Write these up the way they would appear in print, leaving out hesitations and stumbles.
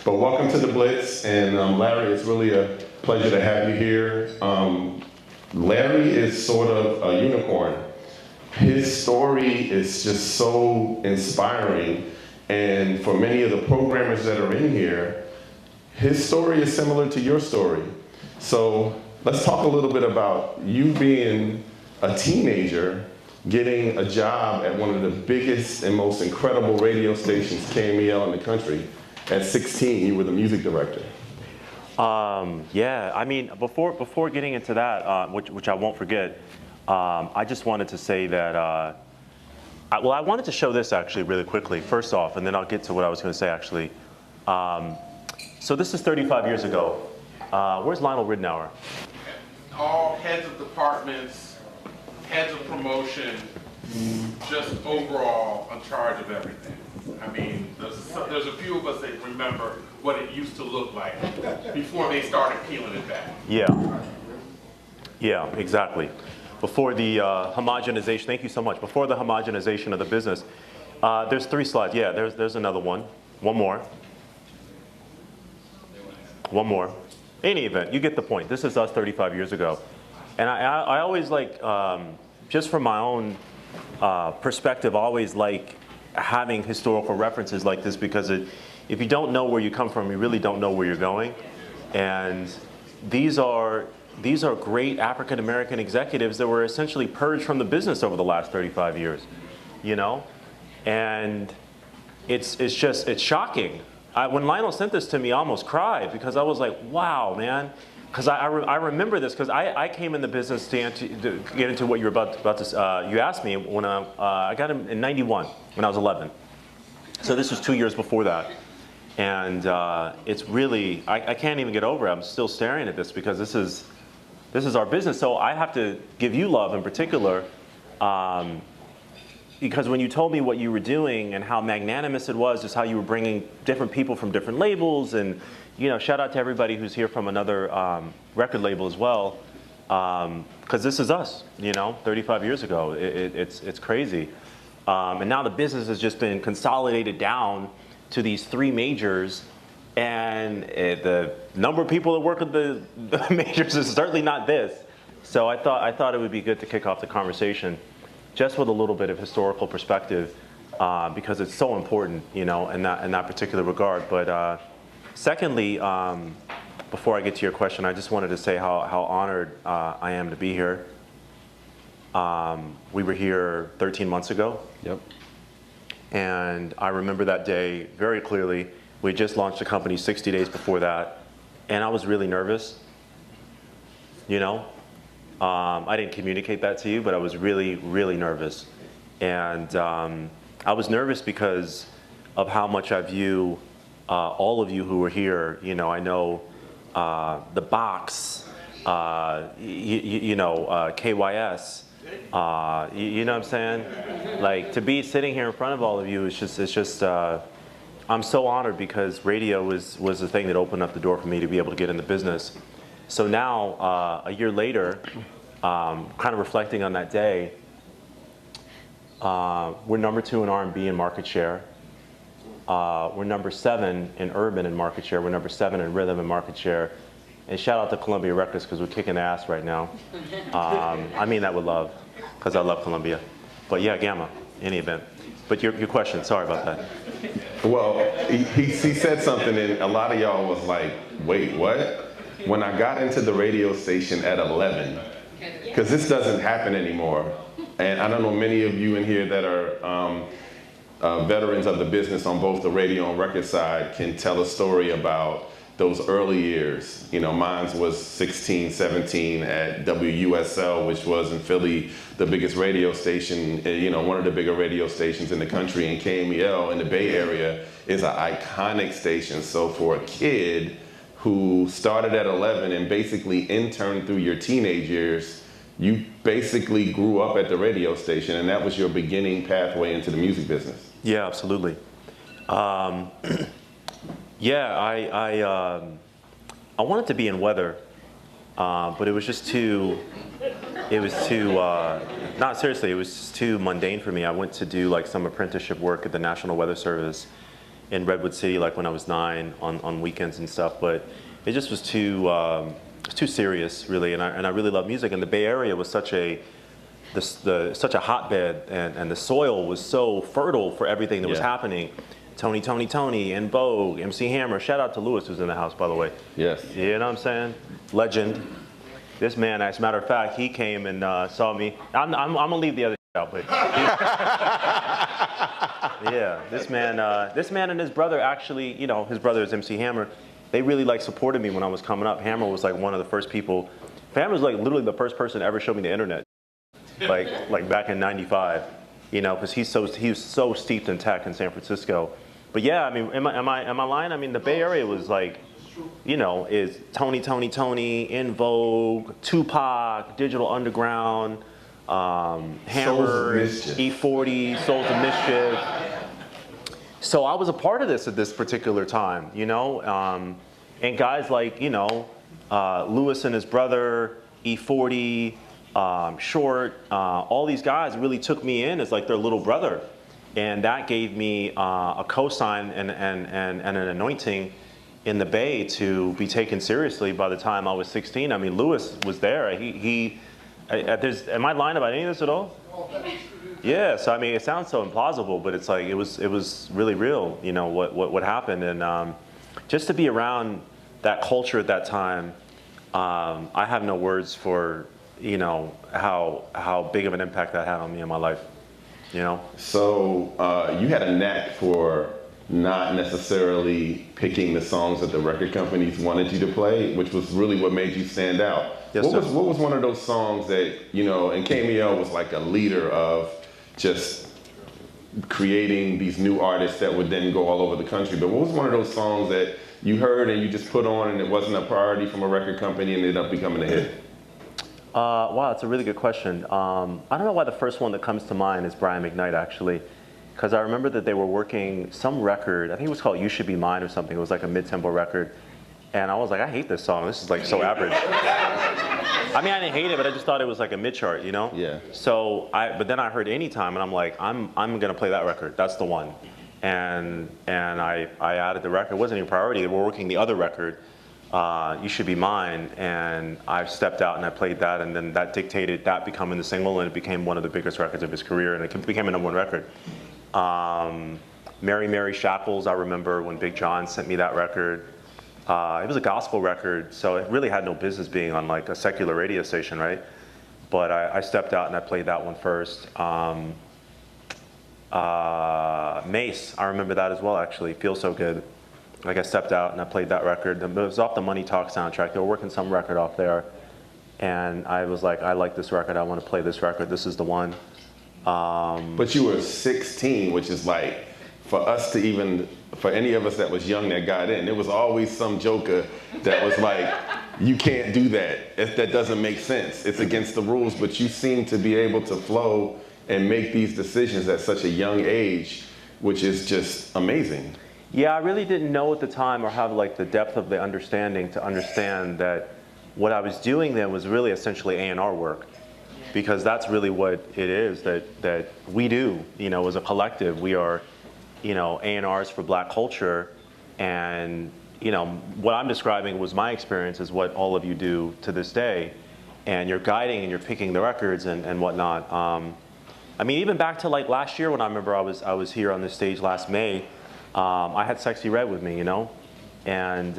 But welcome to the Blitz, and Larry, it's really a pleasure to have you here. Larry is sort of a unicorn. His story is just so inspiring, and for many of the programmers that are in here, his story is similar to your story. So let's talk a little bit about you being a teenager, getting a job at one of the biggest and most incredible radio stations, KMEL, in the country. At 16, you were the music director. Yeah, I mean, before getting into that, which I won't forget, I just wanted to say that, I wanted to show this actually really quickly, first off, and then I'll get to what I was going to say actually. So this is 35 years ago. Where's Lionel Ridnour? All heads of departments, heads of promotion, just overall in charge of everything. I mean, there's a few of us that remember what it used to look like before they started peeling it back. Yeah, exactly. Before the homogenization, thank you so much. Before the homogenization of the business, there's 3 slides. Yeah, there's another one. One more. One more. In any event, you get the point. This is us 35 years ago. And I always like, just from my own perspective, I always like having historical references like this, because if you don't know where you come from, you really don't know where you're going. And these are great African American executives that were essentially purged from the business over the last 35 years, you know? And it's shocking. When Lionel sent this to me, I almost cried, because I was like, wow, man. Because I remember this, because I came in the business to get into what you were about to, you asked me when I got in 91, when I was 11. So this was 2 years before that. And it's really, I can't even get over it. I'm still staring at this, because this is our business. So I have to give you love in particular, because when you told me what you were doing and how magnanimous it was, just how you were bringing different people from different labels, and you know, shout out to everybody who's here from another record label as well, because this is us, you know, 35 years ago. It's crazy. And now the business has just been consolidated down to these 3 majors, and the number of people that work at the majors is certainly not this. So I thought it would be good to kick off the conversation just with a little bit of historical perspective, because it's so important, you know, in that particular regard. But secondly, before I get to your question, I just wanted to say how honored I am to be here. We were here 13 months ago. Yep. And I remember that day very clearly. We had just launched the company 60 days before that, and I was really nervous, you know. I didn't communicate that to you, but I was really, really nervous. And I was nervous because of how much I view all of you who are here. You know, I know the Box, you know, KYS, you know what I'm saying? Like, to be sitting here in front of all of you is just, I'm so honored, because radio was the thing that opened up the door for me to be able to get in the business. So now, a year later, kind of reflecting on that day, we're number 2 in R&B in market share. We're number 7 in urban in market share. We're number 7 in rhythm in market share. And shout out to Columbia Records, because we're kicking ass right now. I mean that with love, because I love Columbia. But yeah, Gamma, in any event. But your question, sorry about that. Well, he said something, and a lot of y'all was like, wait, what? When I got into the radio station at 11, because this doesn't happen anymore. And I don't know many of you in here that are veterans of the business on both the radio and record side can tell a story about those early years. You know, mine was 16, 17 at WUSL, which was in Philly, the biggest radio station, you know, one of the bigger radio stations in the country, and KMEL in the Bay Area is an iconic station. So for a kid who started at 11 and basically interned through your teenage years, you basically grew up at the radio station, and that was your beginning pathway into the music business. Yeah, absolutely. Yeah, I wanted to be in weather, but it was just too, not seriously, it was just too mundane for me. I went to do like some apprenticeship work at the National Weather Service, in Redwood City, like when I was 9 on weekends and stuff. But it just was too serious, really. And I really love music. And the Bay Area was such a such a hotbed, and the soil was so fertile for everything that was happening. Tony, In Vogue, MC Hammer. Shout out to Lewis, who's in the house, by the way. Yes. You know what I'm saying? Legend. This man, as a matter of fact, he came and saw me. I'm gonna leave the other out, but yeah, this man and his brother actually, you know, his brother is MC Hammer. They really like supported me when I was coming up. Hammer was like one of the first people. Hammer was like literally the first person to ever show me the internet, like back in '95. You know, because he was so steeped in tech in San Francisco. But yeah, I mean, am I lying? I mean, the Bay Area was like, you know, is Tony, In Vogue, Tupac, Digital Underground, Hammer, E40, Souls of Mischief. So I was a part of this at this particular time, you know, and guys like, you know, Lewis and his brother, E40, Short, all these guys really took me in as like their little brother. And that gave me a cosign and an anointing in the Bay to be taken seriously by the time I was 16. I mean, Lewis was there. Am I lying about any of this at all? Yeah, so I mean, it sounds so implausible, but it's like, it was really real, you know, what happened. And just to be around that culture at that time, I have no words for, you know, how big of an impact that had on me in my life, you know? So you had a knack for not necessarily picking the songs that the record companies wanted you to play, which was really what made you stand out. Yes, what was one of those songs that, you know, and KMEL was like a leader of just creating these new artists that would then go all over the country, but what was one of those songs that you heard and you just put on and it wasn't a priority from a record company and ended up becoming a hit? Wow, that's a really good question. I don't know why the first one that comes to mind is Brian McKnight, actually, because I remember that they were working some record, I think it was called You Should Be Mine or something. It was like a mid-tempo record. And I was like, I hate this song. This is like so average. I mean, I didn't hate it, but I just thought it was like a mid-chart, you know? Yeah. So, but then I heard Anytime, and I'm like, I'm gonna play that record. That's the one. And I added the record. It wasn't even a priority. They were working the other record, You Should Be Mine, and I stepped out and I played that, and then that dictated that becoming the single, and it became one of the biggest records of his career, and it became a #1 record. Mary Mary Shackles, I remember when Big John sent me that record. It was a gospel record, so it really had no business being on like a secular radio station, right? But I stepped out and I played that one first. Mace, I remember that as well, actually. Feels So Good. Like, I stepped out and I played that record. It was off the Money Talk soundtrack. They were working some record off there. And I was like, I like this record. I want to play this record. This is the one. But you were 16, which is like, for us to even, for any of us that was young that got in, there was always some joker that was like, you can't do that. That doesn't make sense. It's against the rules, but you seem to be able to flow and make these decisions at such a young age, which is just amazing. Yeah, I really didn't know at the time or have like the depth of the understanding to understand that what I was doing then was really essentially A&R work. Because that's really what it is that we do, you know, as a collective. We are, you know, A&Rs for Black culture, and, you know, what I'm describing was my experience is what all of you do to this day, and you're guiding and you're picking the records and whatnot. I mean, even back to like last year when I remember I was here on this stage last May, I had Sexy Red with me, you know, and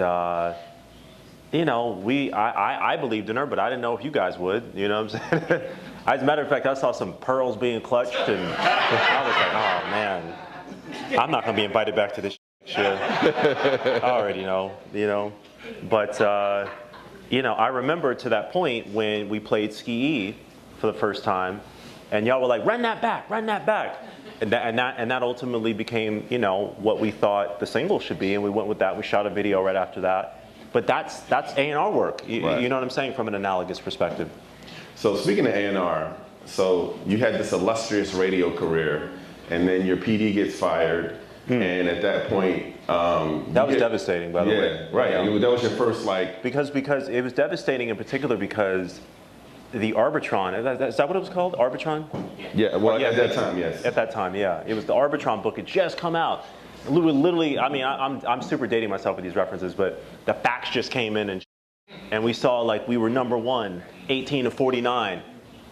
you know, I believed in her, but I didn't know if you guys would, you know what I'm saying? As a matter of fact, I saw some pearls being clutched, and I was like, oh man, I'm not gonna be invited back to this shit. I already know, you know. But, you know, I remember to that point when we played Ski-E for the first time, and y'all were like, run that back, run that back. And that ultimately became, you know, what we thought the single should be, and we went with that. We shot a video right after that. But that's A&R work, Right. You know what I'm saying, from an analogous perspective. So speaking of A&R, so you had this illustrious radio career, and then your PD gets fired, and at that point, that was devastating, by the way. Yeah, right. Yeah. And that was your first, like... Because it was devastating in particular because the Arbitron, is that what it was called? Arbitron? Yeah, well, Yeah, at that time, yes. At that time, yeah. It was the Arbitron book. It just come out. literally, I mean, I'm super dating myself with these references, but the facts just came in and we saw like we were #1, 18 to 49.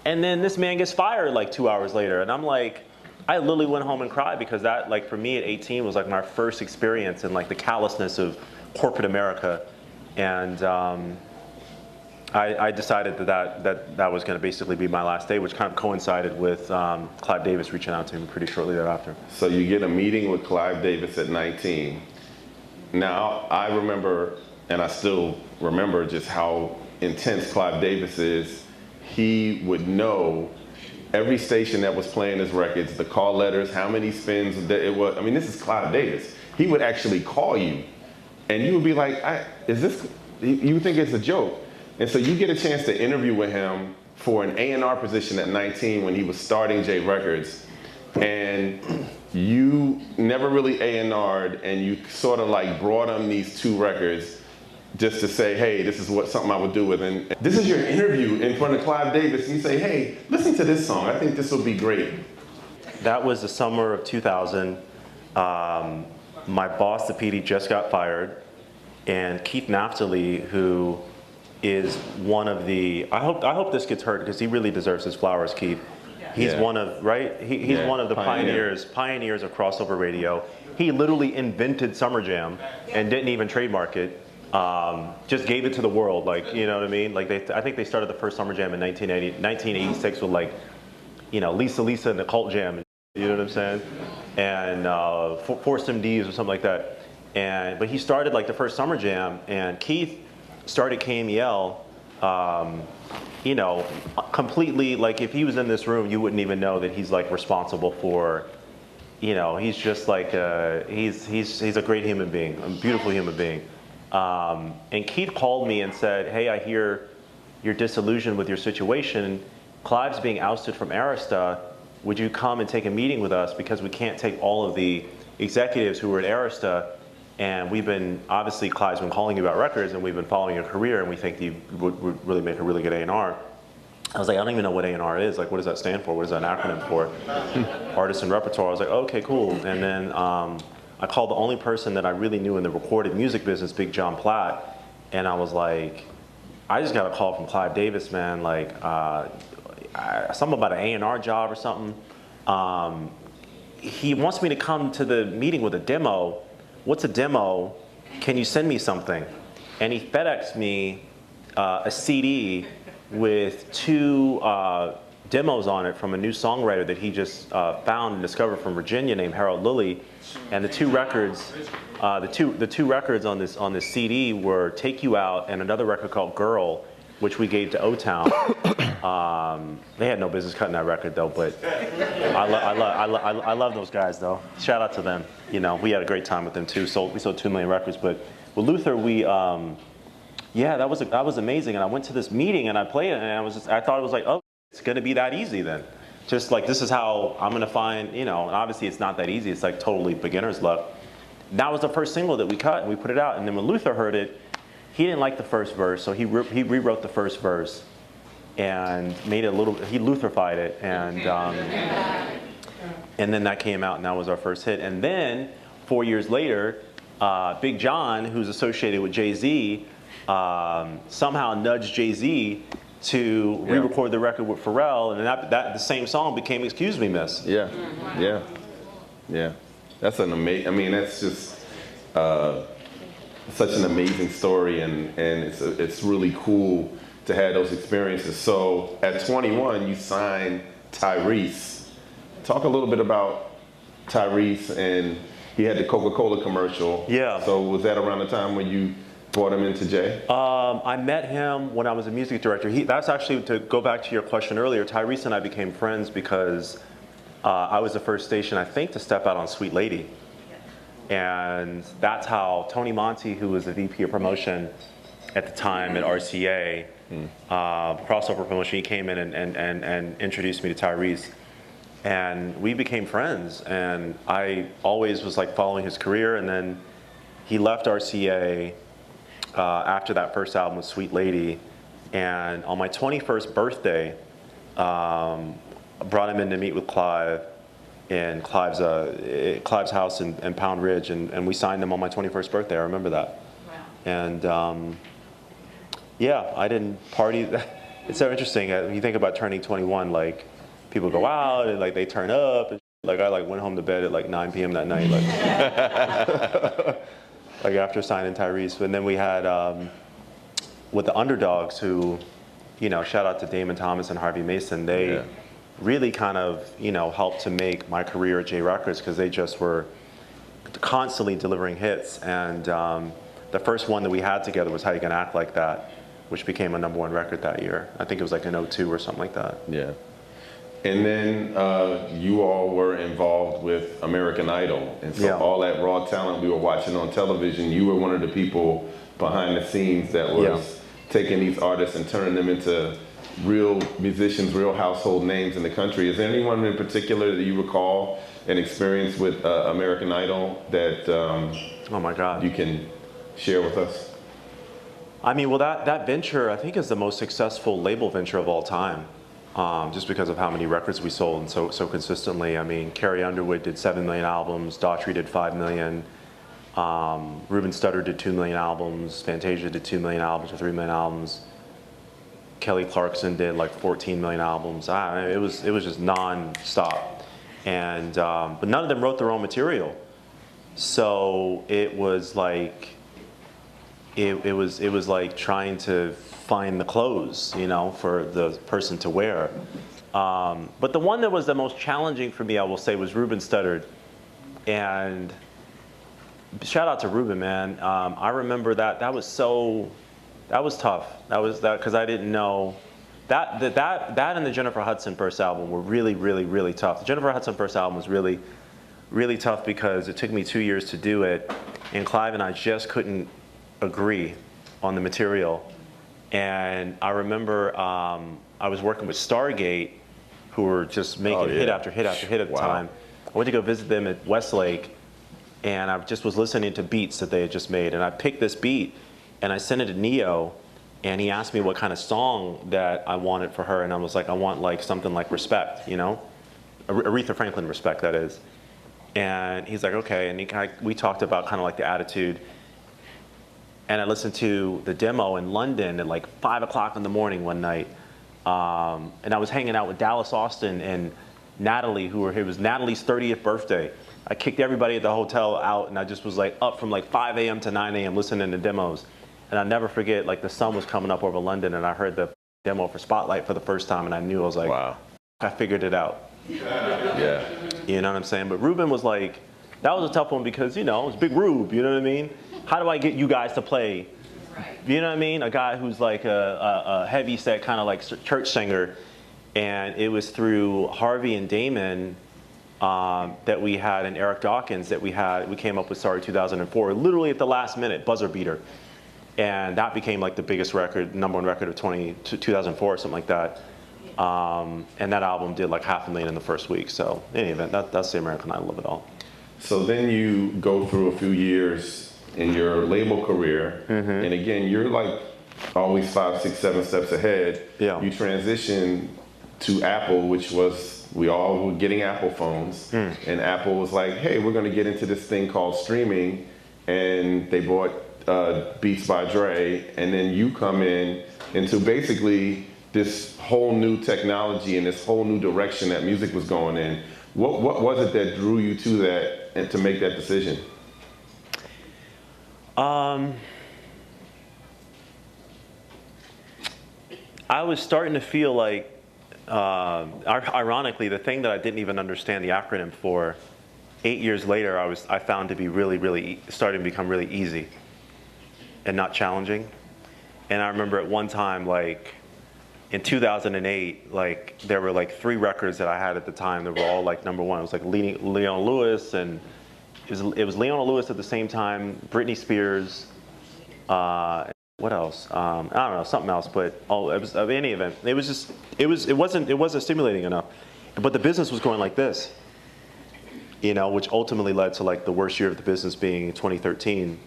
And then this man gets fired like 2 hours later. And I'm like, I literally went home and cried because that, like for me at 18 was like my first experience in like the callousness of corporate America. And I decided that was going to basically be my last day, which kind of coincided with Clive Davis reaching out to me pretty shortly thereafter. So you get a meeting with Clive Davis at 19. Now, I remember, and I still remember just how intense Clive Davis is. He would know every station that was playing his records, the call letters, how many spins it was. I mean, this is Clive Davis. He would actually call you, and you would be like, is this, you would think it's a joke. And so you get a chance to interview with him for an A&R position at 19 when he was starting J Records. And you never really A&R'd, and you sort of like brought him these 2 records just to say, hey, this is something I would do with. And this is your interview in front of Clive Davis. And you say, hey, listen to this song. I think this will be great. That was the summer of 2000. My boss, the PD, just got fired. And Keith Naftali, who is one of the, I hope this gets heard because he really deserves his flowers, Keith. He's one of, right? He's one of the pioneers of crossover radio. He literally invented Summer Jam and didn't even trademark it. Just gave it to the world, like, you know what I mean? Like I think they started the first Summer Jam in 1986 with like, you know, Lisa and the Cult Jam, you know what I'm saying? And Forced MDs or something like that. But he started like the first Summer Jam, and Keith started KMEL, you know, completely, like if he was in this room, you wouldn't even know that he's like responsible for, you know, he's just like, he's a great human being, a beautiful human being. And Keith called me and said, hey, I hear you're disillusioned with your situation. Clive's being ousted from Arista. Would you come and take a meeting with us, because we can't take all of the executives who were at Arista, and we've been, obviously Clive's been calling you about records, and we've been following your career, and we think you would really make a really good A&R. I was like, I don't even know what A&R is. Like, what does that stand for? What is that acronym for? Artist and repertoire. I was like, okay, cool. And then I called the only person that I really knew in the recorded music business, Big John Platt, and I was like, I just got a call from Clive Davis, man, like something about an A&R job or something. He wants me to come to the meeting with a demo. What's a demo? Can you send me something? And he FedExed me a CD with 2 demos on it from a new songwriter that he just found and discovered from Virginia named Harold Lilly. And the 2 records, the two records on this CD were "Take You Out" and another record called "Girl," which we gave to O-Town. They had no business cutting that record though, but I love those guys though. Shout out to them. You know, we had a great time with them too. We sold 2 million records, but with Luther, yeah, that was amazing. And I went to this meeting and I played it, and I thought it was like, oh, it's gonna be that easy then. Just like, this is how I'm gonna find, you know, and obviously it's not that easy. It's like totally beginner's luck. That was the first single that we cut, and we put it out. And then when Luther heard it, he didn't like the first verse, so he rewrote the first verse and made it a little, he Lutherified it, and then that came out, and that was our first hit. And then 4 years later, Big John, who's associated with Jay-Z, somehow nudged Jay-Z to re-record the record with Pharrell, and the same song became "Excuse Me, Miss." Yeah, yeah. That's an amazing. I mean, that's just such an amazing story, and it's really cool to have those experiences. So at 21, you signed Tyrese. Talk a little bit about Tyrese, and he had the Coca-Cola commercial. Yeah. So was that around the time when you brought him into Jay? I met him when I was a music director. That's actually, to go back to your question earlier, Tyrese and I became friends because I was the first station, I think, to step out on Sweet Lady. And that's how Tony Monti, who was the VP of promotion at the time at RCA, crossover promotion, he came in and introduced me to Tyrese. And we became friends, and I always was like following his career, and then he left RCA after that first album with Sweet Lady, and on my 21st birthday, I brought him in to meet with Clive, in Clive's house in Pound Ridge, and we signed them on my 21st birthday. I remember that. Wow. And yeah, I didn't party. It's so interesting. When you think about turning 21, like people go out and like they turn up. And like I like went home to bed at like 9 p.m. that night, like like after signing Tyrese. And then we had with the Underdogs, who, you know, shout out to Damon Thomas and Harvey Mason. They really kind of, you know, helped to make my career at J Records, because they just were constantly delivering hits. And the first one that we had together was How You Gonna Act Like That, which became a #1 record that year. I think it was like in 2002 or something like that. Yeah. And then you all were involved with American Idol. And so all that raw talent we were watching on television, you were one of the people behind the scenes that was taking these artists and turning them into real musicians, real household names in the country. Is there anyone in particular that you recall an experience with American Idol that oh my God, you can share with us? I mean, well, that venture, I think, is the most successful label venture of all time, just because of how many records we sold and so consistently. I mean, Carrie Underwood did 7 million albums, Daughtry did 5 million, Ruben Studdard did 2 million albums, Fantasia did 2 million albums or 3 million albums. Kelly Clarkson did like 14 million albums. It was just non-stop, and but none of them wrote their own material, so it was like it was like trying to find the clothes, you know, for the person to wear. But the one that was the most challenging for me, I will say, was Ruben Studdard, and shout out to Ruben, man. I remember that was tough. That was because I didn't know that and the Jennifer Hudson first album were really tough. The Jennifer Hudson first album was really tough because it took me 2 years to do it, and Clive and I just couldn't agree on the material. And I remember I was working with Stargate, who were just making hit after hit after hit at the time. I went to go visit them at Westlake, and I just was listening to beats that they had just made, and I picked this beat and I sent it to Neo, and he asked me what kind of song that I wanted for her, and I was like, I want like something like Respect, you know, Aretha Franklin Respect, that is. And he's like, okay, and we talked about kind of like the attitude, and I listened to the demo in London at like 5 o'clock in the morning one night, and I was hanging out with Dallas Austin and Natalie, it was Natalie's 30th birthday. I kicked everybody at the hotel out, and I just was like up from like 5 a.m. to 9 a.m. listening to demos. And I'll never forget, like the sun was coming up over London, and I heard the demo for Spotlight for the first time, and I knew, I was like, wow, I figured it out. Yeah. You know what I'm saying? But Ruben was like, that was a tough one because, you know, it's Big Rube, you know what I mean? How do I get you guys to play? You know what I mean? A guy who's like a heavy set kind of like church singer. And it was through Harvey and Damon that we had, and Eric Dawkins, that we came up with Sorry 2004, literally at the last minute, buzzer beater. And that became like the biggest record, #1 record of 2004 or something like that. And that album did like 500,000 in the first week. So in any event, that's the American Idol of it all. So then you go through a few years in your label career, and again, you're like always 5, 6, 7 steps ahead. Yeah. You transition to Apple, which was, we all were getting Apple phones, and Apple was like, hey, we're gonna get into this thing called streaming, and they bought Beats by Dre, and then you come in into basically this whole new technology and this whole new direction that music was going in. What was it that drew you to that and to make that decision? I was starting to feel like, ironically, the thing that I didn't even understand the acronym for, 8 years later, I found to be really starting to become really easy and not challenging. And I remember at one time, like in 2008, like there were like 3 records that I had at the time that were all like #1. It was like Leona Lewis, and it was Leona Lewis at the same time, Britney Spears, what else? I don't know, something else. But it was, of any event, it wasn't stimulating enough. But the business was going like this, you know, which ultimately led to like the worst year of the business being 2013.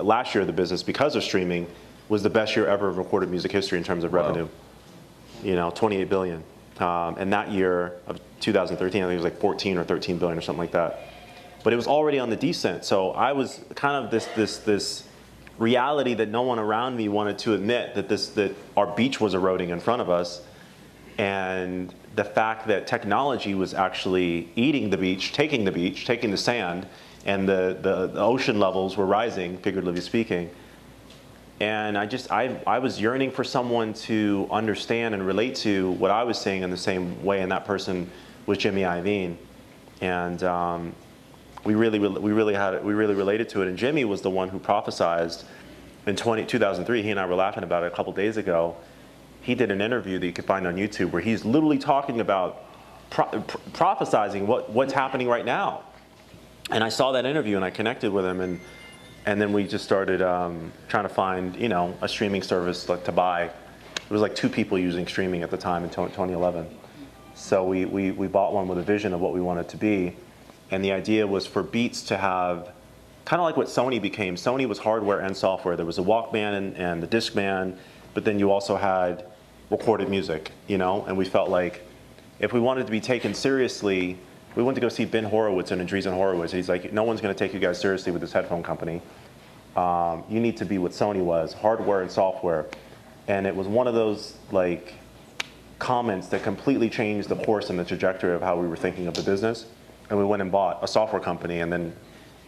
Last year of the business, because of streaming, was the best year ever of recorded music history in terms of revenue. You know, 28 billion. And that year of 2013, I think it was like 14 or 13 billion or something like that. But it was already on the descent. So I was kind of this reality that no one around me wanted to admit that our beach was eroding in front of us. And the fact that technology was actually eating the beach, taking the sand, and the ocean levels were rising, figuratively speaking. And I was yearning for someone to understand and relate to what I was saying in the same way, and that person was Jimmy Iovine. And we really related to it. And Jimmy was the one who prophesized in 2003. He and I were laughing about it a couple days ago. He did an interview that you can find on YouTube where he's literally talking about prophesizing what's happening right now. And I saw that interview and I connected with him, and then we just started trying to find, you know, a streaming service to buy. It was like 2 people using streaming at the time in 2011. So we bought one with a vision of what we wanted to be. And the idea was for Beats to have kind of like what Sony became. Sony was hardware and software. There was a Walkman and the Discman, but then you also had recorded music, you know? And we felt like if we wanted to be taken seriously, we went to go see Ben Horowitz and Andreessen Horowitz. He's like, no one's going to take you guys seriously with this headphone company. You need to be what Sony was, hardware and software. And it was one of those like comments that completely changed the course and the trajectory of how we were thinking of the business. And we went and bought a software company and then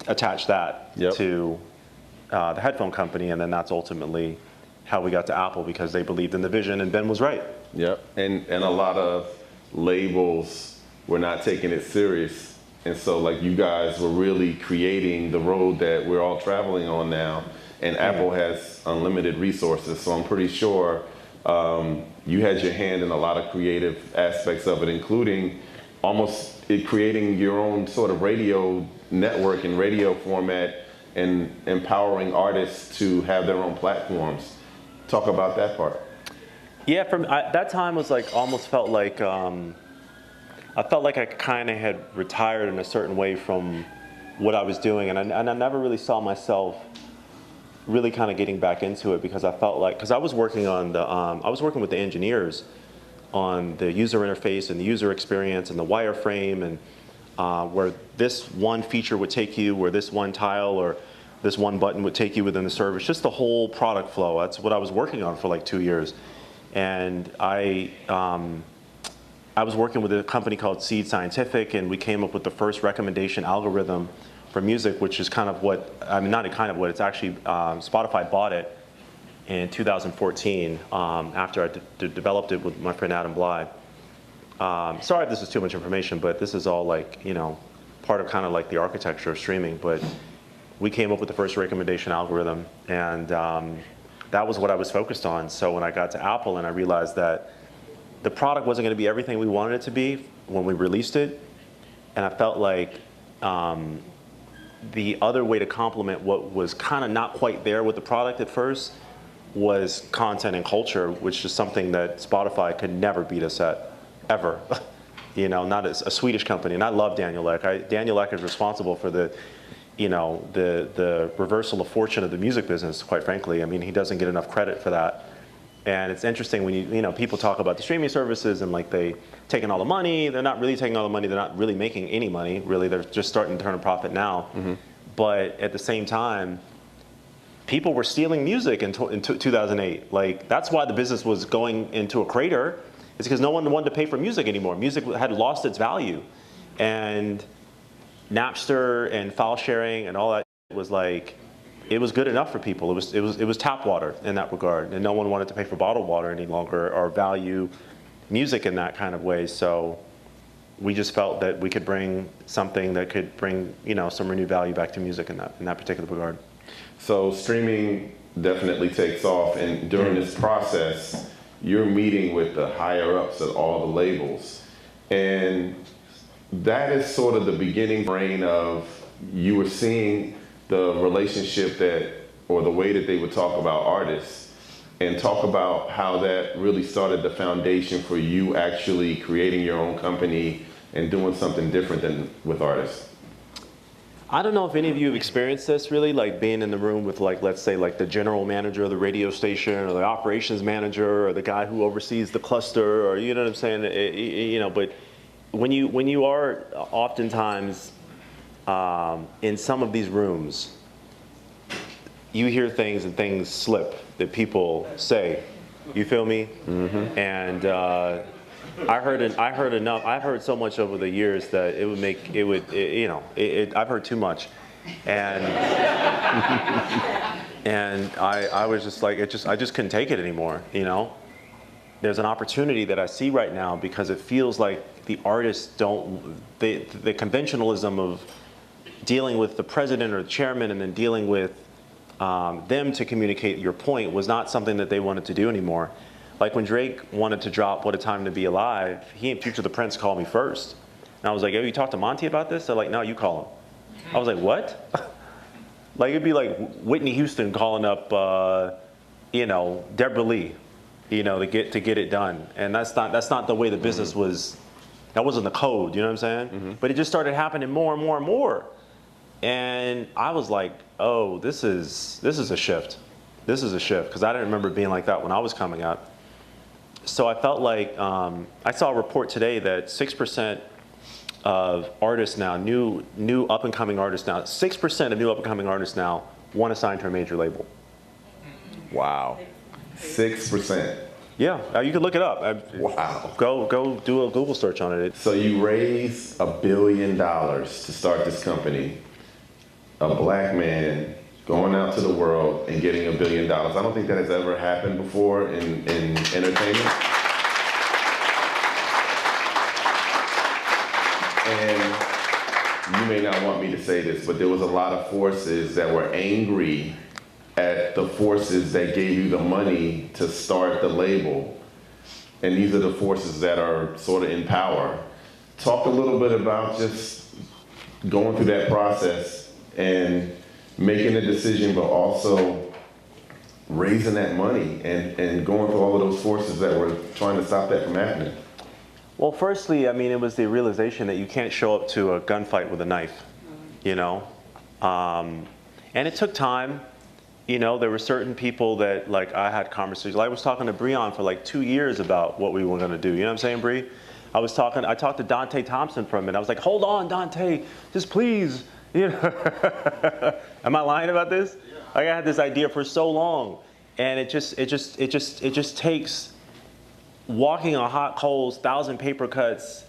attached that to the headphone company. And then that's ultimately how we got to Apple, because they believed in the vision and Ben was right. Yep, and a lot of labels were not taking it serious. And so like you guys were really creating the road that we're all traveling on now. And Apple has unlimited resources. So I'm pretty sure you had your hand in a lot of creative aspects of it, including almost creating your own sort of radio network and radio format and empowering artists to have their own platforms. Talk about that part. Yeah, that time was like, almost felt like, I felt like I kind of had retired in a certain way from what I was doing. And I never really saw myself really kind of getting back into it, because I felt like, because I was working on I was working with the engineers on the user interface and the user experience and the wireframe, and where this one feature would take you, where this one tile or this one button would take you within the service, just the whole product flow. That's what I was working on for like 2 years. And I was working with a company called Seed Scientific, and we came up with the first recommendation algorithm for music, which is kind of what, I mean, not kind of what, it's actually, Spotify bought it in 2014 after I developed it with my friend Adam Bly. Sorry if this is too much information, but this is all like, you know, part of kind of like the architecture of streaming. But we came up with the first recommendation algorithm, and that was what I was focused on. So when I got to Apple and I realized that the product wasn't going to be everything we wanted it to be when we released it, and I felt like the other way to complement what was kind of not quite there with the product at first was content and culture, which is something that Spotify could never beat us at, ever. You know, not as a Swedish company. And I love Daniel Ek. Daniel Ek is responsible for the reversal of fortune of the music business, quite frankly. I mean, he doesn't get enough credit for that. And it's interesting when you know, people talk about the streaming services and like they taking all the money. They're not really taking all the money. They're not really making any money, really. They're just starting to turn a profit now. Mm-hmm. But at the same time, people were stealing music in 2008. Like, that's why the business was going into a crater. It's because no one wanted to pay for music anymore. Music had lost its value. And Napster and file sharing and all that was like, it was good enough for people. It was tap water in that regard, and no one wanted to pay for bottled water any longer or value music in that kind of way. So we just felt that we could bring something that could bring, you know, some renewed value back to music in that particular regard. So streaming definitely takes off, and during this process, you're meeting with the higher ups at all the labels, and that is sort of the beginning brain of you were seeing the relationship that, or the way that they would talk about artists, and talk about how that really started the foundation for you actually creating your own company and doing something different than with artists. I don't know if any of you have experienced this really, like being in the room with like, let's say like the general manager of the radio station or the operations manager or the guy who oversees the cluster, or you know what I'm saying, you know, but when you are oftentimes in some of these rooms, you hear things and things slip that people say. You feel me? Mm-hmm. And I've heard so much over the years that I've heard too much, and and I was just like, I just couldn't take it anymore. You know, there's an opportunity that I see right now because it feels like the artists the conventionalism of dealing with the president or the chairman and then dealing with them to communicate your point was not something that they wanted to do anymore. Like when Drake wanted to drop What a Time to Be Alive, he and Future the Prince called me first. And I was like, yo, you talked to Monty about this? They're like, no, you call him. I was like, what? Like it'd be like Whitney Houston calling up, Deborah Lee, to get it done. And that's not the way the business was. That wasn't the code, you know what I'm saying? Mm-hmm. But it just started happening more and more and more. And I was like, oh, this is a shift. This is a shift, because I didn't remember it being like that when I was coming up. So I felt like, I saw a report today that 6% of artists now, new up-and-coming artists now, 6% of new up-and-coming artists now want to sign to a major label. Wow. 6%. Yeah, you can look it up. Wow. Go do a Google search on it. So you raise $1 billion to start this company. A black man going out to the world and getting $1 billion. I don't think that has ever happened before in entertainment. And you may not want me to say this, but there was a lot of forces that were angry at the forces that gave you the money to start the label. And these are the forces that are sort of in power. Talk a little bit about just going through that process and making a decision, but also raising that money and going through all of those forces that were trying to stop that from happening. Well, firstly, I mean, it was the realization that you can't show up to a gunfight with a knife, and it took time. There were certain people that, like, I had conversations. I was talking to Breon for like 2 years about what we were going to do. You know what I'm saying, Bree? I talked to Dante Thompson for a minute. I was like, hold on, Dante, just please. Am I lying about this? Like, I had this idea for so long, and it just takes walking on hot coals, 1,000 paper cuts,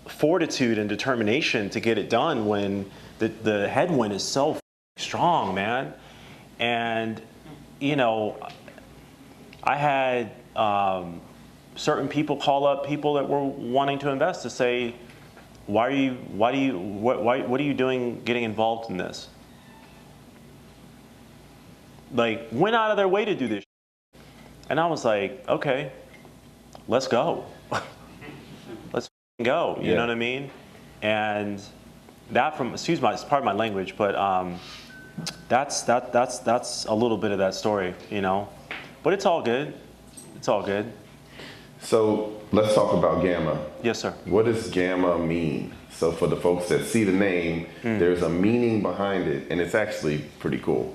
fortitude and determination to get it done when the headwind is so strong, man. And I had certain people call up people that were wanting to invest to say, what are you doing getting involved in this? Like, went out of their way to do this. And I was like, okay, let's go. Let's go, you know what I mean? And that excuse my, pardon my language, but that's a little bit of that story, But it's all good. It's all good. So let's talk about Gamma. Yes, sir. What does Gamma mean? So for the folks that see the name, there's a meaning behind it, and it's actually pretty cool.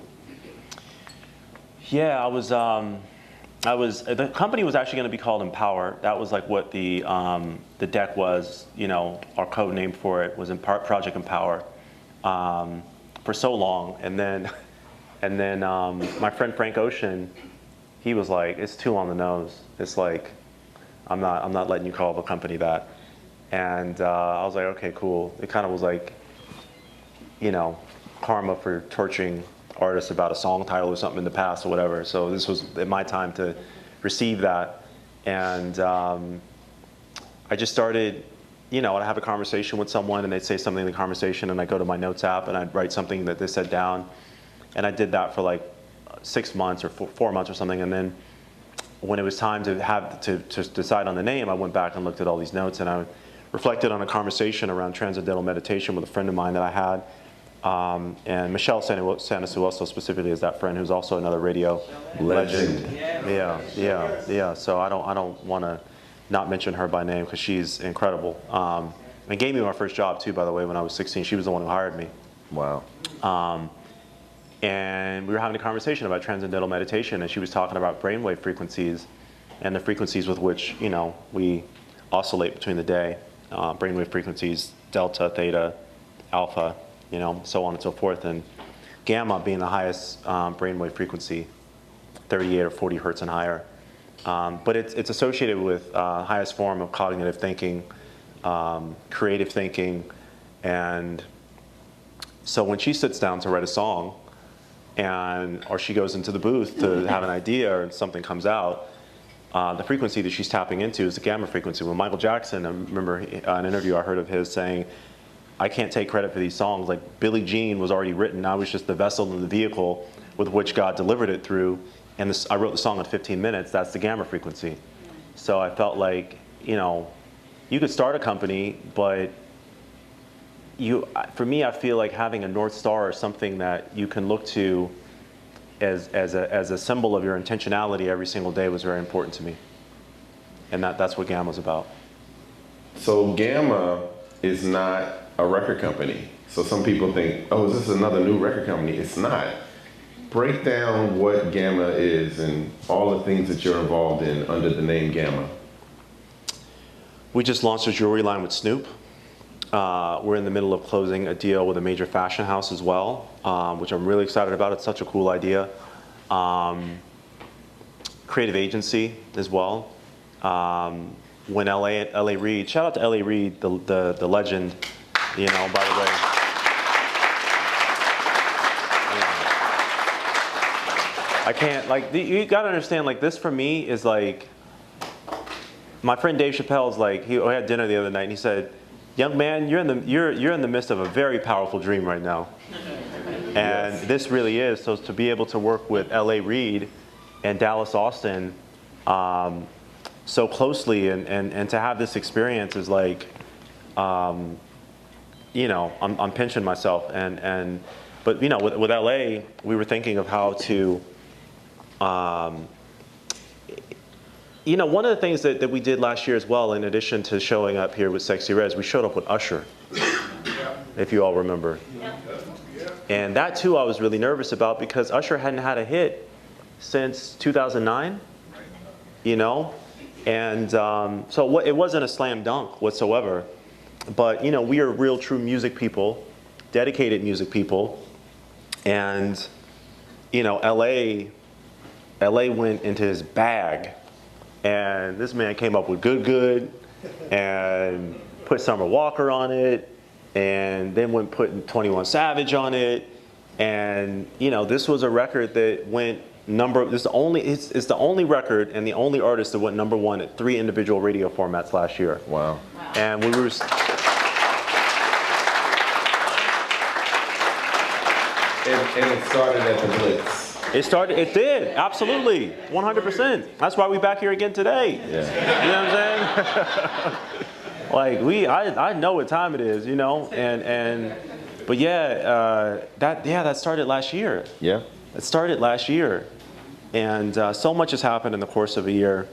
Yeah, the company was actually going to be called Empower. That was like what the deck was, our code name for it was Project Empower for so long. And then my friend Frank Ocean, he was like, it's too on the nose. It's like, I'm not letting you call the company that. And I was like, okay, cool. It kind of was like, karma for torturing artists about a song title or something in the past or whatever. So this was my time to receive that. And I just started, I'd have a conversation with someone and they'd say something in the conversation and I'd go to my notes app and I'd write something that they said down. And I did that for like 6 months or 4 months or something. And then when it was time to decide on the name, I went back and looked at all these notes and I reflected on a conversation around transcendental meditation with a friend of mine that I had. And Michelle Sanasuoso specifically is that friend who's also another radio legend. Yeah. So I don't want to not mention her by name because she's incredible. And gave me my first job too, by the way, when I was 16. She was the one who hired me. Wow. And we were having a conversation about transcendental meditation, and she was talking about brainwave frequencies and the frequencies with which we oscillate between the day. brainwave frequencies, delta, theta, alpha, so on and so forth, and gamma being the highest brainwave frequency, 38 or 40 hertz and higher. But it's associated with highest form of cognitive thinking, creative thinking, and so when she sits down to write a song, or she goes into the booth to have an idea or something comes out, the frequency that she's tapping into is the gamma frequency. When Michael Jackson, I remember an interview I heard of his saying, I can't take credit for these songs. Like Billie Jean was already written. I was just the vessel and the vehicle with which God delivered it through. And I wrote the song in 15 minutes. That's the gamma frequency. So I felt like, you could start a company, but for me, I feel like having a North Star or something that you can look to as a symbol of your intentionality every single day was very important to me. And that's what Gamma's about. So Gamma is not a record company. So some people think, oh, is this another new record company? It's not. Break down what Gamma is and all the things that you're involved in under the name Gamma. We just launched a jewelry line with Snoop. We're in the middle of closing a deal with a major fashion house as well, which I'm really excited about. It's such a cool idea. Creative agency as well. When L.A. Reid, shout out to L.A. Reid, the legend, by the way. I can't, you gotta understand, this for me is my friend Dave Chappelle's he had dinner the other night and he said, young man, you're in the midst of a very powerful dream right now. And this really is. So to be able to work with L.A. Reid and Dallas Austin so closely and to have this experience is I'm pinching myself. But with L.A., we were thinking of how to, one of the things that we did last year as well, in addition to showing up here with Sexy Red, we showed up with Usher, if you all remember. And that too I was really nervous about because Usher hadn't had a hit since 2009, And so it wasn't a slam dunk whatsoever. But, we are real true music people, dedicated music people. And, LA went into his bag. And this man came up with Good Good and put Summer Walker on it and then went putting 21 Savage on it. And, this was a record that went it's the only record and the only artist that went #1 at 3 individual radio formats last year. Wow. And we were... And it started at the Blitz. It did, absolutely, 100%. That's why we're back here again today. Yeah. You know what I'm saying? I know what time it is, but that started last year. Yeah. It started last year. And so much has happened in the course of a year.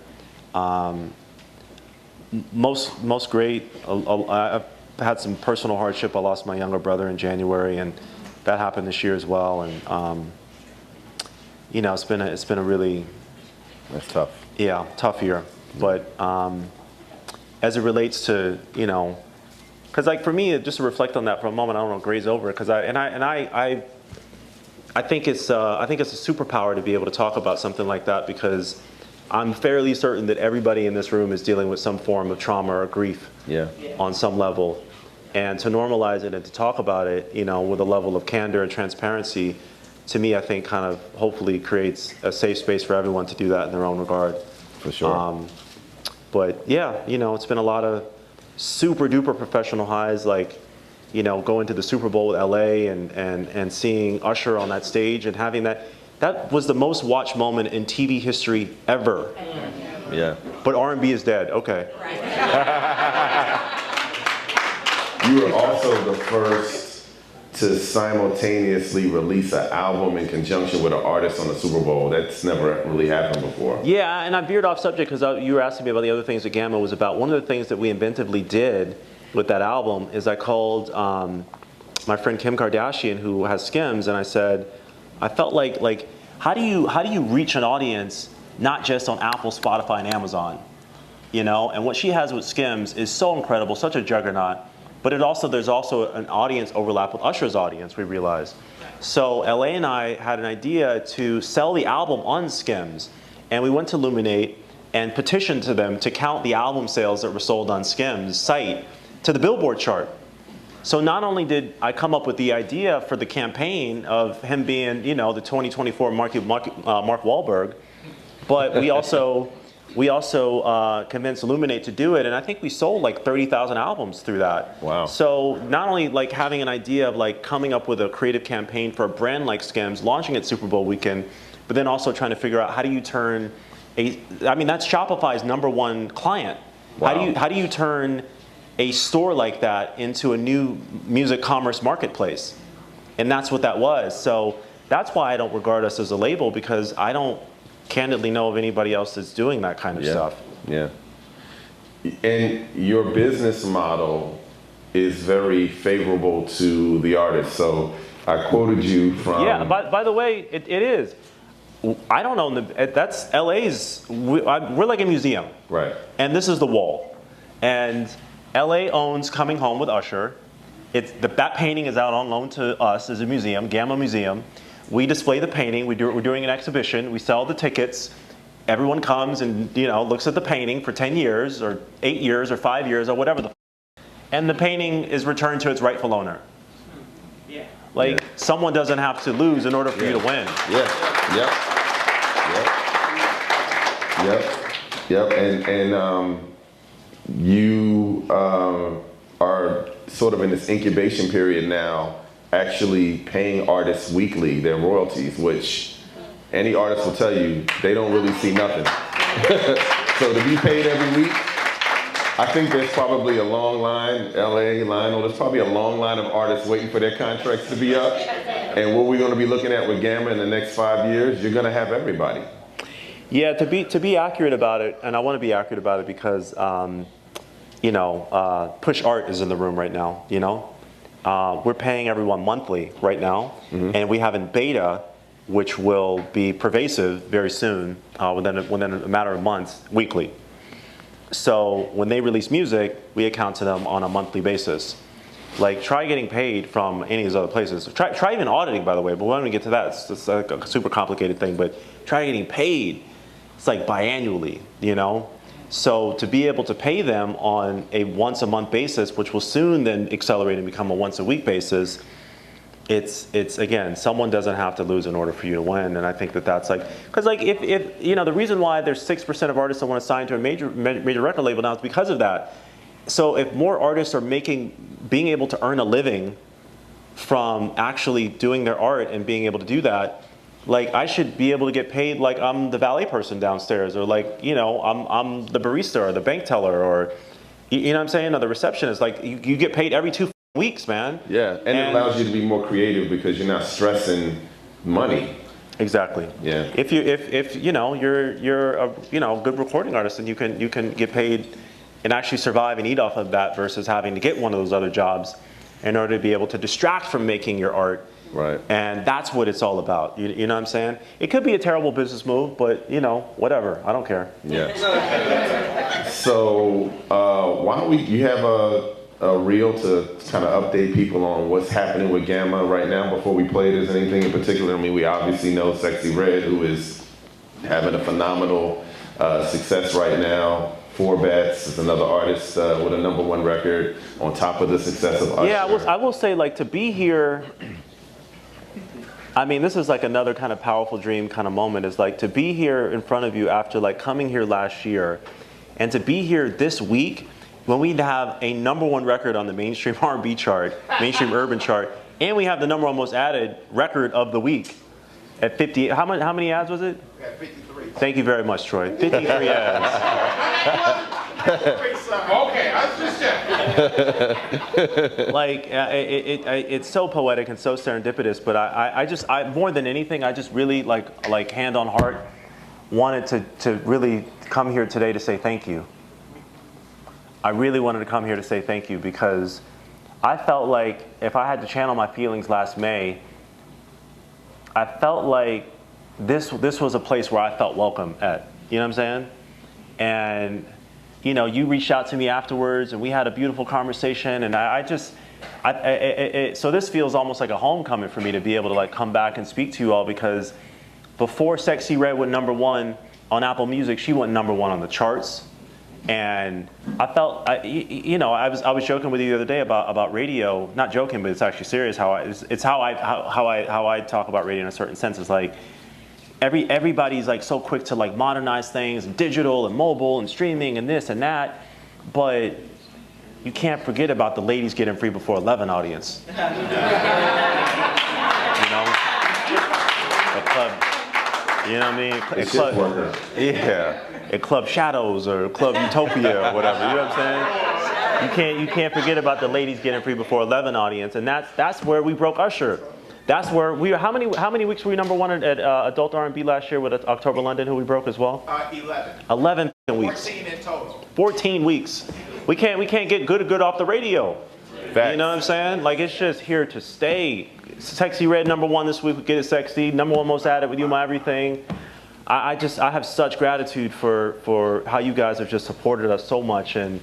Most great, I've had some personal hardship. I lost my younger brother in January, and that happened this year as well. And it's been a really, that's tough. Yeah, tough year. But as it relates to because for me, just to reflect on that for a moment, I don't want to graze over it because I think it's a superpower to be able to talk about something like that because I'm fairly certain that everybody in this room is dealing with some form of trauma or grief on some level. And to normalize it and to talk about it, with a level of candor and transparency, to me, I think kind of hopefully creates a safe space for everyone to do that in their own regard. For sure. But yeah, it's been a lot of super duper professional highs, going to the Super Bowl with LA and seeing Usher on that stage and having that was the most watched moment in TV history ever. Yeah. But R&B is dead. Okay. You were also the first to simultaneously release an album in conjunction with an artist on the Super Bowl. That's never really happened before. Yeah, and I veered off subject because you were asking me about the other things that Gamma was about. One of the things that we inventively did with that album is I called my friend Kim Kardashian, who has Skims, and I said, I felt like how do you reach an audience not just on Apple, Spotify, and Amazon? you know, and what she has with Skims is so incredible, such a juggernaut. But there's also an audience overlap with Usher's audience, we realized. So LA and I had an idea to sell the album on Skims, and we went to Luminate and petitioned to them to count the album sales that were sold on Skims' site to the Billboard chart. So not only did I come up with the idea for the campaign of him being, you know, the 2024 Mark Wahlberg, but we also convinced Illuminate to do it, and I think we sold like 30,000 albums through that. Wow. So not only like having an idea of like coming up with a creative campaign for a brand like Skims, launching it Super Bowl weekend, but then also trying to figure out how do you turn I mean, that's Shopify's #1 client. Wow. How do you turn a store like that into a new music commerce marketplace? And that's what that was. So that's why I don't regard us as a label, because I don't candidly know of anybody else that's doing that kind of stuff. Yeah. And your business model is very favorable to the artist. So I quoted you from... Yeah, by the way, it is. I don't know, that's LA's, we're like a museum. Right. And this is the wall. And LA owns Coming Home with Usher. That painting is out on loan to us as a museum, Gamma Museum. We display the painting, we're doing an exhibition, we sell the tickets. Everyone comes and, you know, looks at the painting for 10 years or 8 years or 5 years or whatever and the painting is returned to its rightful owner. Yeah. Like, someone doesn't have to lose in order for you to win. Yep. And you are sort of in this incubation period now, actually paying artists weekly their royalties, which any artist will tell you, they don't really see nothing. So to be paid every week, I think there's probably a long line, LA, Lionel, there's probably a long line of artists waiting for their contracts to be up. And what we're going to be looking at with Gamma in the next 5 years, you're going to have everybody. Yeah, to be accurate about it, and I want to be accurate about it because, you know, Push Art is in the room right now, you know. We're paying everyone monthly right now, and we have in beta, which will be pervasive very soon, within a matter of months, weekly. So when they release music, we account to them on a monthly basis. Like, try getting paid from any of these other places. Try even auditing, by the way, but when we get to that, it's like a super complicated thing, but try getting paid. It's like biannually, you know? So to be able to pay them on a once a month basis, which will soon then accelerate and become a once a week basis, it's again, someone doesn't have to lose in order for you to win. And I think that's like, because like if you know, the reason why there's 6% of artists that want to sign to a major record label now is because of that. So if more artists are being able to earn a living from actually doing their art and being able to do that, like, I should be able to get paid like I'm the valet person downstairs, or like, you know, I'm the barista or the bank teller, or, you know what I'm saying, or the receptionist. Like, you get paid every 2 weeks, man. Yeah, and it allows you to be more creative because you're not stressing money. Exactly. Yeah. If you know, you're a, you know, good recording artist, and you can get paid and actually survive and eat off of that versus having to get one of those other jobs in order to be able to distract from making your art. Right. And that's what it's all about. You know what I'm saying? It could be a terrible business move, but, you know, whatever. I don't care. Yeah. So why don't you have a reel to kind of update people on what's happening with Gamma right now before we play it? Is anything in particular? I mean, we obviously know Sexy Red, who is having a phenomenal success right now. Four Bets is another artist with a #1 record on top of the success of Usher. Yeah, I will say, like, to be here, I mean, this is like another kind of powerful dream kind of moment, is like to be here in front of you after like coming here last year, and to be here this week when we have a #1 record on the mainstream R&B chart, mainstream urban chart, and we have the #1 most added record of the week at 50. How many ads was it? At 53. Thank you very much, Troy. 53 ads. Okay, I was just checking. Like, it's so poetic and so serendipitous, but I more than anything, I just really, like hand on heart, wanted to really come here today to say thank you. I really wanted to come here to say thank you, because I felt like if I had to channel my feelings last May, I felt like this was a place where I felt welcome at. You know what I'm saying? And you know, you reached out to me afterwards, and we had a beautiful conversation, and so this feels almost like a homecoming for me to be able to like come back and speak to you all, because before Sexy Red went #1 on Apple Music, she went #1 on the charts. And I felt, you know, I was joking with you the other day about radio. Not joking, but it's actually serious. How I talk about radio in a certain sense. It's like everybody's like so quick to like modernize things, and digital and mobile and streaming and this and that, but you can't forget about the ladies getting free before 11 audience. You know, the club. You know what I mean? It's just worker. Yeah. At Club Shadows or Club Utopia or whatever, you know what I'm saying? You can't forget about the ladies getting free before 11 audience, and that's where we broke Usher. That's where we. How many weeks were we #1 at Adult R&B last year with October London, who we broke as well? 11. 11 weeks. 14 in total. 14 weeks. We can't get good off the radio. Facts. You know what I'm saying? Like, it's just here to stay. Sexy Red #1 this week. We Get It Sexy. #1 Most Added with You My Everything. I have such gratitude for how you guys have just supported us so much, and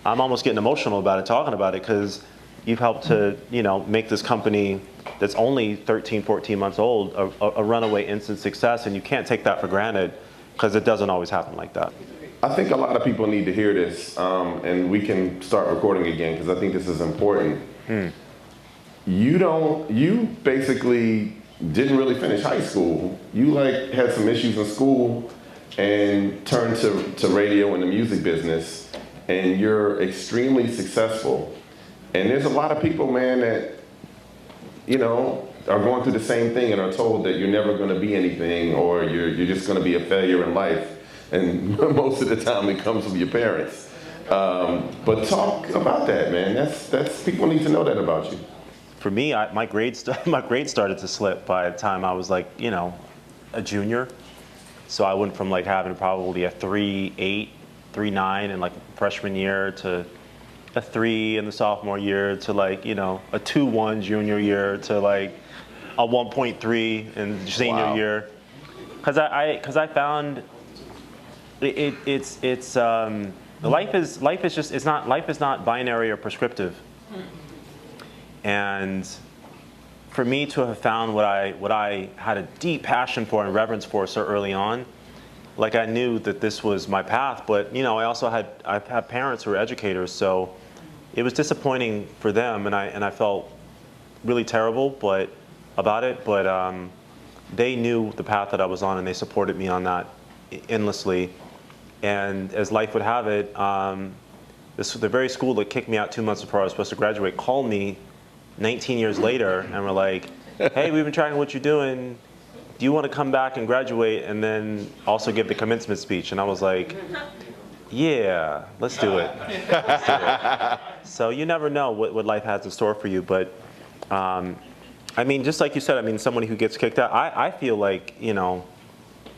I'm almost getting emotional about it, talking about it, because you've helped to, you know, make this company that's only 13, 14 months old a runaway instant success, and you can't take that for granted, because it doesn't always happen like that. I think a lot of people need to hear this, and we can start recording again, because I think this is important. You basically didn't really finish high school. You like had some issues in school and turned to radio and the music business, and you're extremely successful. And there's a lot of people, man, that, you know, are going through the same thing and are told that you're never going to be anything, or you're just going to be a failure in life. And most of the time it comes from your parents. But talk about that, man. That's people need to know that about you. For me, my grades started to slip by the time I was like, you know, a junior. So I went from like having probably a 3.8, 3.9 in like freshman year to a 3 in the sophomore year to like, you know, a 2.1 junior year to like a 1.3 in senior year. Because I found life is not binary or prescriptive. And for me to have found what I had a deep passion for and reverence for so early on, like I knew that this was my path, but you know, I've had parents who are educators, so it was disappointing for them, and I felt really terrible about it, but they knew the path that I was on, and they supported me on that endlessly. And as life would have it, the very school that kicked me out 2 months before I was supposed to graduate called me 19 years later and were like, hey, we've been tracking what you're doing. Do you want to come back and graduate and then also give the commencement speech? And I was like, yeah, let's do it. Let's do it. So you never know what life has in store for you. But I mean, just like you said, I mean, somebody who gets kicked out, I feel like, you know,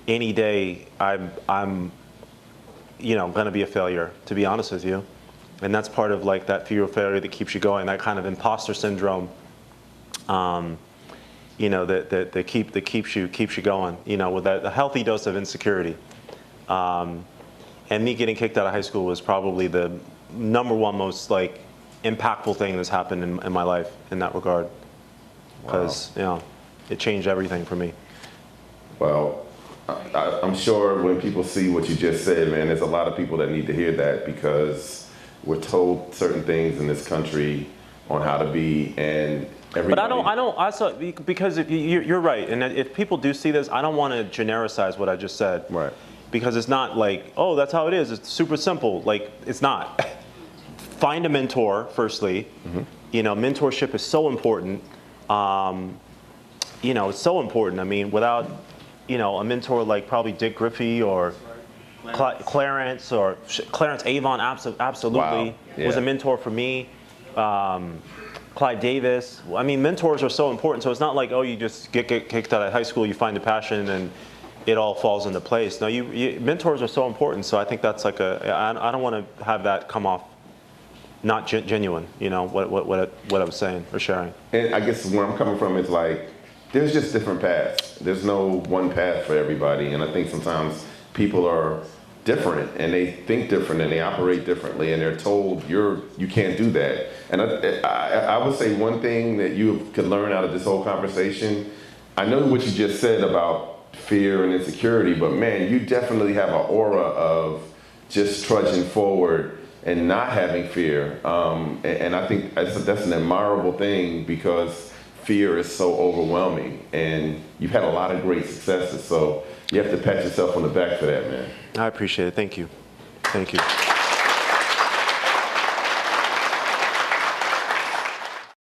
any day I'm you know, going to be a failure, to be honest with you. And that's part of like that fear of failure that keeps you going, that kind of imposter syndrome, you know, that keeps you going, you know, with a healthy dose of insecurity. And me getting kicked out of high school was probably the #1 most like impactful thing that's happened in my life in that regard. Because, you know, it changed everything for me. Well, I'm sure when people see what you just said, man, there's a lot of people that need to hear that, because we're told certain things in this country on how to be, and everybody. But because if you're right, and if people do see this, I don't want to genericize what I just said. Right. Because it's not like, oh, that's how it is. It's super simple. Like, it's not. Find a mentor, firstly. Mm-hmm. You know, mentorship is so important. You know, it's so important. I mean, without, you know, a mentor like probably Dick Griffey or Clarence Avon, absolutely, wow. Yeah. was a mentor for me. Clyde Davis. I mean, mentors are so important. So it's not like, oh, you just get kicked out of high school, you find a passion, and it all falls into place. No, mentors are so important. So I think that's like I don't want to have that come off not genuine. You know what I was saying or sharing. And I guess where I'm coming from is like, there's just different paths. There's no one path for everybody, and I think sometimes people are different, and they think different, and they operate differently, and they're told you can't do that. And I would say one thing that you could learn out of this whole conversation, I know what you just said about fear and insecurity, but man, you definitely have an aura of just trudging forward and not having fear. And I think that's an admirable thing, because fear is so overwhelming, and you've had a lot of great successes, so you have to pat yourself on the back for that, man. I appreciate it. Thank you. Thank you.